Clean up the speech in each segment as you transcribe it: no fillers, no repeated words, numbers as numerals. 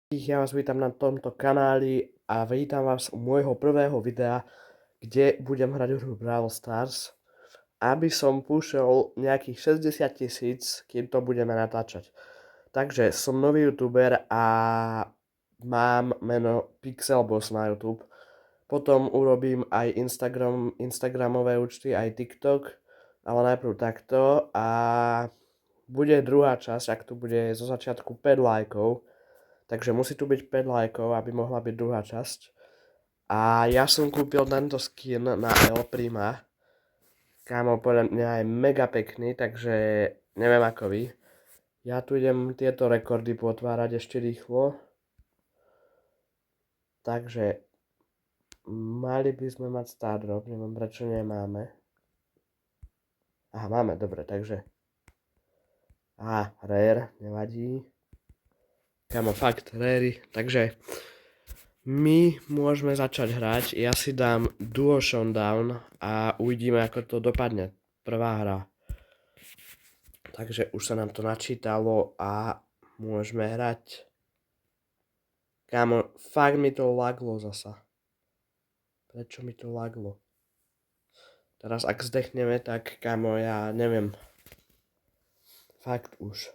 Ja vás vítam na tomto kanáli a vítam vás u môjho prvého videa, kde budem hrať hru Brawl Stars, aby som púšel nejakých 60 000, kým to budeme natáčať. Takže som nový youtuber a mám meno Pixelboss na YouTube. Potom urobím aj Instagramové účty, aj TikTok, ale najprv takto a bude druhá časť, ak tu bude zo začiatku 5 lajkov. Takže musí tu byť 5 lajkov, aby mohla byť druhá časť. A ja som kúpil tento skin na El Prima. Kámo, podľa mňa je mega pekný, takže neviem ako vy. Ja tu idem tieto rekordy potvárať ešte rýchlo. Takže mali by sme mať start drop, neviem prečo nemáme. Aha, máme, dobre, takže. Aha, rare, nevadí. Kámo, fakt, rare, takže my môžeme začať hrať, ja si dám Duo Showdown a uvidíme ako to dopadne, prvá hra. Takže už sa nám to načítalo a môžeme hrať. Kámo, fakt mi to laglo zasa. Prečo mi to laglo? Teraz ak zdechneme, tak kámo, ja neviem. Fakt už.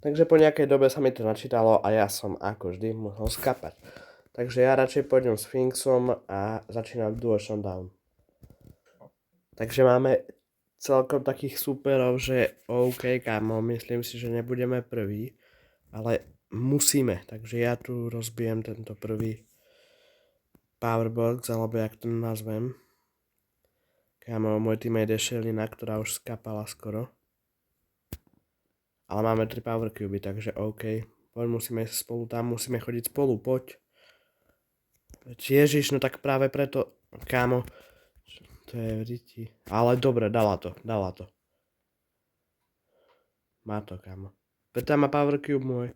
Takže po nejakej dobe sa mi to načítalo a ja som ako vždy mohol skapať. Takže ja radšej pôjdem s Sphinxom a začínam Duo Showdown. Takže máme celkom takých superov, že OK, kámo, myslím si, že nebudeme prví, ale musíme. Takže ja tu rozbijem tento prvý powerbox, alebo jak to nazvem. Kámo, môj teammate je Shelina, ktorá už skapala skoro. Ale máme 3 power cube, takže OK. Poď, musíme ísť spolu tam, musíme chodiť spolu, poď. Ježiš, no tak práve preto, kámo. To je v riti. Ale dobre, dala to. Má to, kámo. Preto má power cube môj.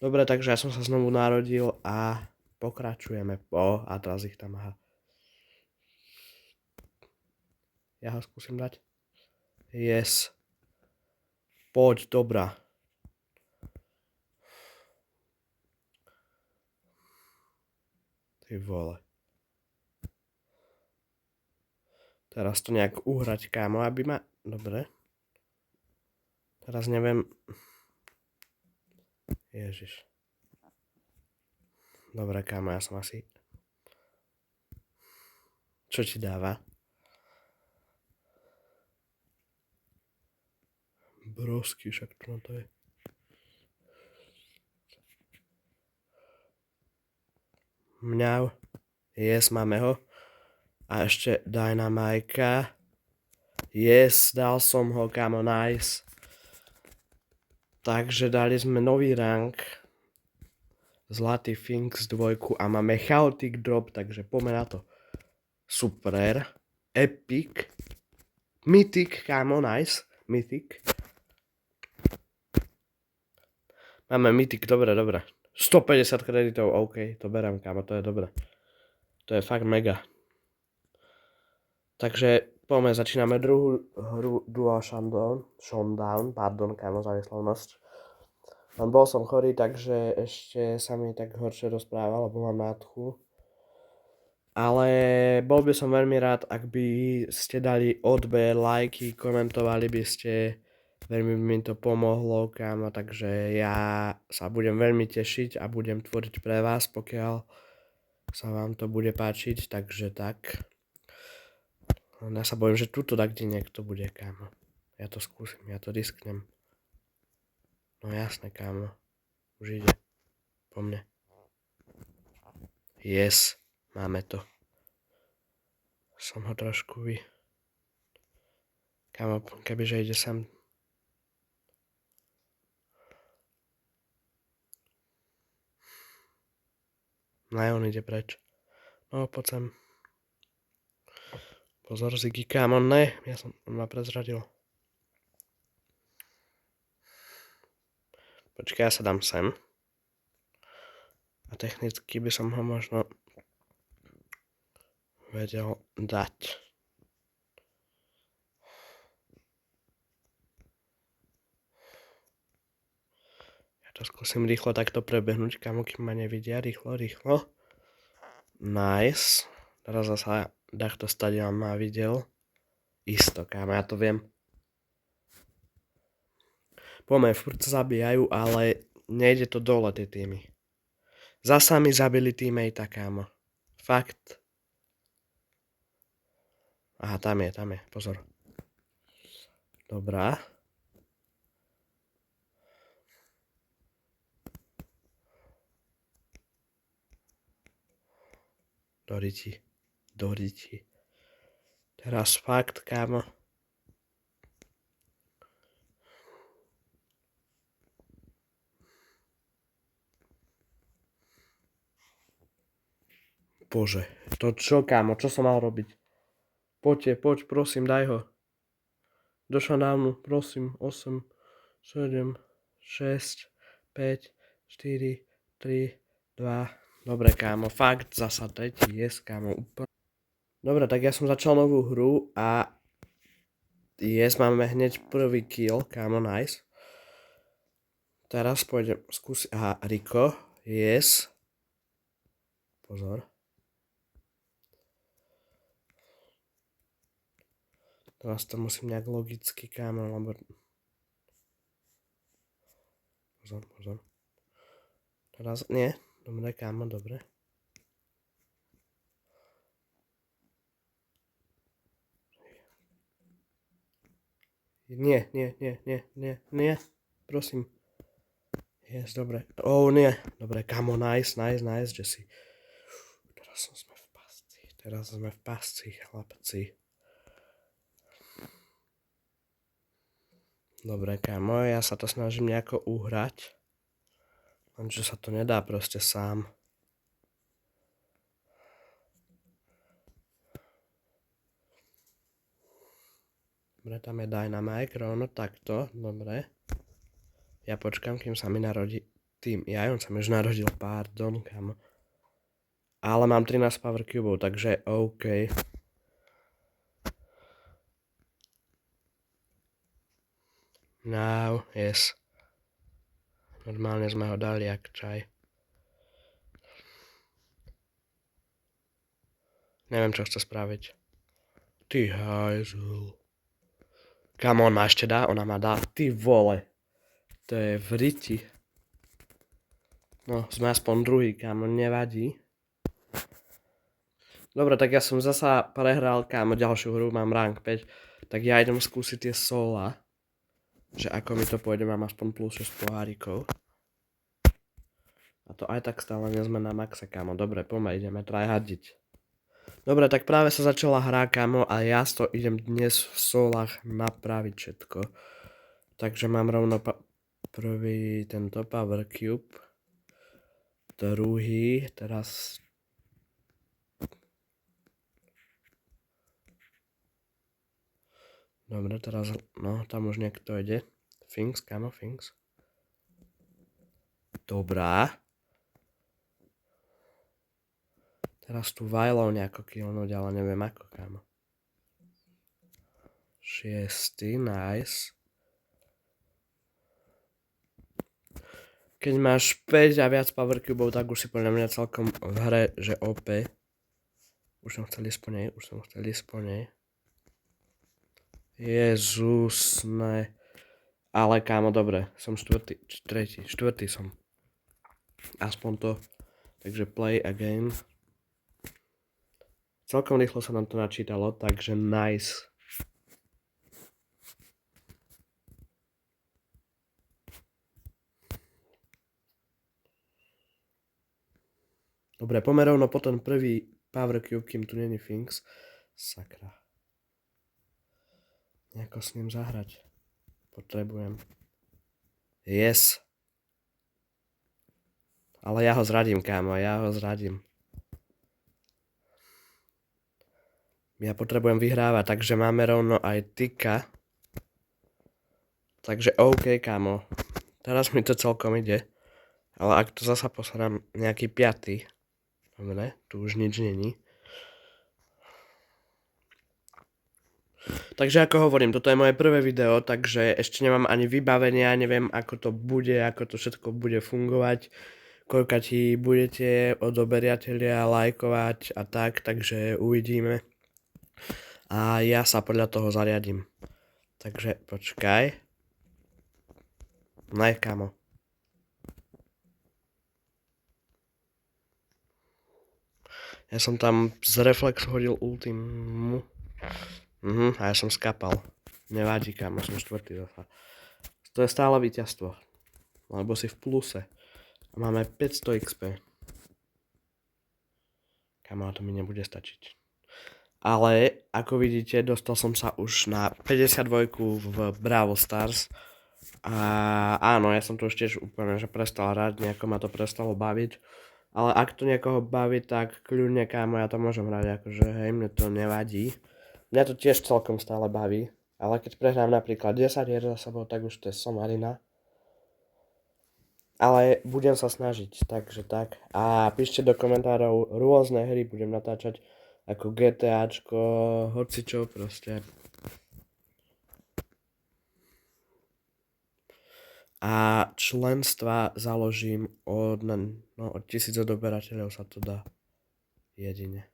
Dobre, takže ja som sa znovu narodil a pokračujeme. A teraz ich tam má. Ja ho skúsim dať. Yes. Poď, dobrá. Ty vole. Teraz to nejak uhrať, kámo, aby ma... Dobre. Teraz neviem... Ježiš. Dobre, kámo, ja som asi... Čo ti dáva? Brosky, však to na to je. Mňau. Yes, máme ho. A ešte Dynamajka. Yes, dal som ho, kámo, nice. Takže dali sme nový rank. Zlatý Sphinx 2 a máme Chaotic Drop, takže poďme na to. Super. Epic. Mythic, kámo, nice. Mythic. Máme Mythic, dobre. 150 kreditov, OK, to berám, kámo, to je dobre. To je fakt mega. Takže poďme, začíname druhú hru Duo Showdown, pardon, kámo, za vyslovnosť. Bol som chorý, takže ešte sa mi tak horšie rozprával, lebo mám nádchu. Ale bol by som veľmi rád, ak by ste dali odber, lajky, komentovali by ste, veľmi by mi to pomohlo, kámo, takže ja sa budem veľmi tešiť a budem tvoriť pre vás, pokiaľ sa vám to bude páčiť, takže tak. Ja sa bojím, že tuto tak kde niekto bude, kámo. Ja to skúsim, ja to risknem. No jasné, kámo. Už ide. Po mne. Yes, máme to. Som ho trošku Kámo, kebyže ide sem. No on ide preč. No, poď sem. Pozor, Ziggy, kámo, ne. On ma prezradil. Počkaj, ja sa dám sem. A technicky by som ho možno vedel dať. To skúsim rýchlo takto prebehnúť, kamo, kým ma nevidia. Rýchlo. Nice. Teraz zasa takto stadion ma videl. Isto, kámo, ja to viem. Poďme, furt sa zabíjajú, ale nejde to dole, tie týmy. Zasa mi zabili teammate, kámo. Fakt. Aha, tam je, pozor. Dobrá. Do riti. Teraz fakt, kámo. Bože, to čo, kámo, čo som mal robiť? Poď, prosím, daj ho. Do shutdownu, prosím, 8, 7, 6, 5, 4, 3, 2. Dobre, kámo, fakt, zasa tretí, yes, kámo, úplne. Dobre, tak ja som začal novú hru a yes, máme hneď prvý kill, kámo, nice. Teraz pôjdem skúsiť, aha, Rico, yes. Pozor. Teraz to musím nejak logicky, kámo, lebo... Pozor. Teraz, nie, dobre, kámo, dobre. Nie, prosím. Yes, dobre. Oh, nie. Dobre, kámo, nice, Jesse. Teraz sme v pasci, chlapci. Dobre, kámo, ja sa to snažím nejako uhrať. Lenže sa to nedá proste sám. Dobre, tam je Dynamite, rovno takto, dobre. Ja počkám, kým sa mi narodí tým. On sa mi už narodil, pardon, kámo. Ale mám 13 power cubov, takže OK. Now, yes. Normálne sme ho dali jak čaj. Neviem, čo chce spraviť. Ty hajzul. Kam on ma ešte dá? Ona ma dá. Ty vole. To je v riti. No, sme aspoň druhý, kámo, nevadí. Dobre, tak ja som zasa prehral, kámo, ďalšiu hru, mám rank 5. Tak ja idem skúsiť tie sola. Že ako mi to pôjde, mám aspoň plus 6 pohárikov. A to aj tak stále nie sme na maxe, kámo. Dobre, poďme, ideme tryhardiť. Dobre, tak práve sa začala hra, kámo, a ja to idem dnes v solách napraviť všetko. Takže mám rovno prvý tento power cube. Druhý, teraz... Dobre, teraz, no, tam už niekto ide. Finks, kámo, Finks. Dobrá. Teraz tu Vajlov nejako killnúť, ale neviem ako, kámo. 6, nice. Keď máš 5 a viac power cubov, tak už si podľa mňa celkom v hre, že OP. Už som chcel ísť po nej. Jezus, ne. Ale kámo, dobre, som štvrtý som. Aspoň to. Takže play again. Celkom rýchlo sa nám to načítalo, takže nice. Dobre, poďme rovno po ten prvý power cube, kým tu není Finks. Sakra. Nejako s ním zahrať. Potrebujem. Yes. Ale ja ho zradím, kámo, Ja potrebujem vyhrávať, takže máme rovno aj Tika. Takže OK, kámo. Teraz mi to celkom ide. Ale ak to zasa posledám nejaký 5. Dobre, tu už nič není. Takže ako hovorím, toto je moje prvé video, takže ešte nemám ani vybavenia, neviem ako to bude, ako to všetko bude fungovať, koľka ti budete odoberiatelia lajkovať a tak, takže uvidíme. A ja sa podľa toho zariadím. Takže počkaj. Nej, kámo. Ja som tam z reflexu hodil ultimu. A ja som skapal. Nevadí, kámo, som štvrtý zasa. To je stále víťazstvo. Lebo si v pluse. A máme 500 XP. Kámo, to mi nebude stačiť. Ale, ako vidíte, dostal som sa už na 52 v Brawl Stars. A áno, ja som to už tiež úplne že prestal hrať, nejako ma to prestalo baviť. Ale ak to niekoho baví, tak kľudne, kámo, ja to môžem hrať, akože hej, mne to nevadí. Mňa to tiež celkom stále baví, ale keď prehrám napríklad 10 hier za sebou, tak už to je somarina. Ale budem sa snažiť, takže tak. A píšte do komentárov rôzne hry, budem natáčať ako GTAčko, hocičo proste. A členstva založím od 1000 odoberateľov sa to dá jedine.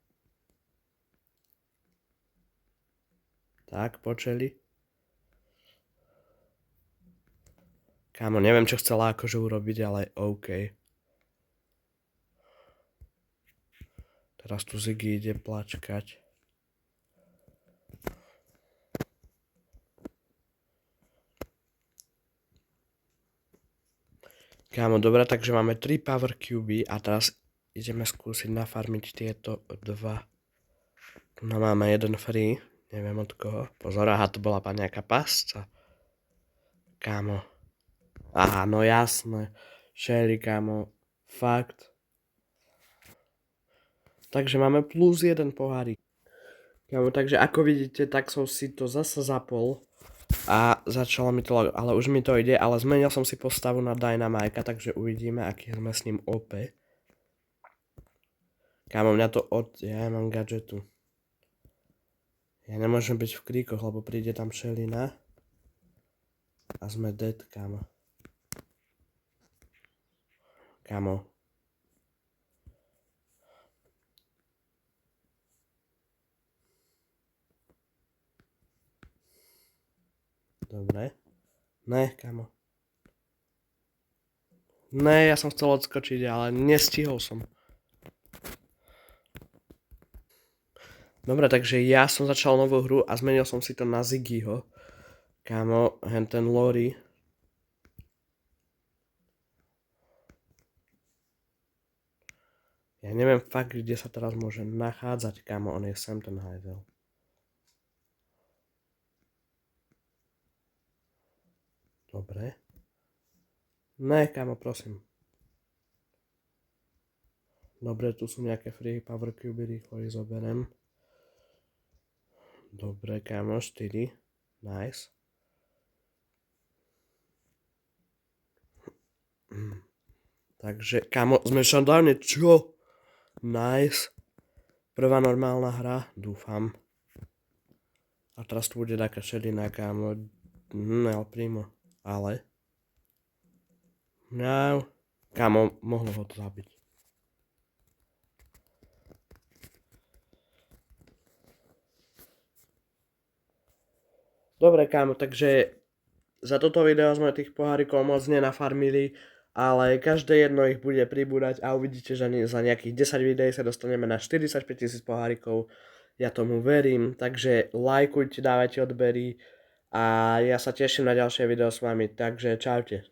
Tak, počeli? Kámo, neviem čo chcela akože urobiť, ale OK. Teraz tu Ziggy ide plačkať. Kámo, dobré, takže máme 3 power cuby a teraz ideme skúsiť nafarmiť tieto dva. Tu máme jeden free, neviem od koho. Pozor, aha, to bola nejaká pasca. Kámo. Aha, no jasné. Shelly, kámo. Fakt. Takže máme plus 1 pohárik. Kámo, takže ako vidíte, tak som si to zase zapol. A začalo mi to, ale už mi to ide, ale zmenil som si postavu na Dynamika, takže uvidíme, aký sme s ním OP. Kámo, mňa to ja mám gadgetu. Ja nemôžem byť v kríkoch, lebo príde tam Shellyna. A sme dead, kámo. Kámo. Dobre. Ne, kámo. Ne, ja som chcel odskočiť, ale nestihol som. Dobre, takže ja som začal novú hru a zmenil som si to na Ziggyho. Kámo, ten Lori. Ja neviem fakt, kde sa teraz môže nachádzať, kámo, on je sem ten hajdel. Dobre. Ne, kámo, prosím. Dobre, tu sú nejaké free power cube, rýchlo ich zoberiem. Dobre, kámo, 4. Nice. Takže, kámo, sme v shutdowne, čo? Nice. Prvá normálna hra, dúfam. A teraz tu bude taká Shellyna, kámo. El Primo. Ale. No. Kámo, mohlo ho to zabiť. Dobre, kámo, takže za toto video sme tých pohárikov moc nenafarmili, ale každé jedno ich bude pribúdať a uvidíte, že za nejakých 10 videí sa dostaneme na 45 000 pohárikov. Ja tomu verím, takže lajkujte, dávajte odbery a ja sa teším na ďalšie video s vami, takže čaute.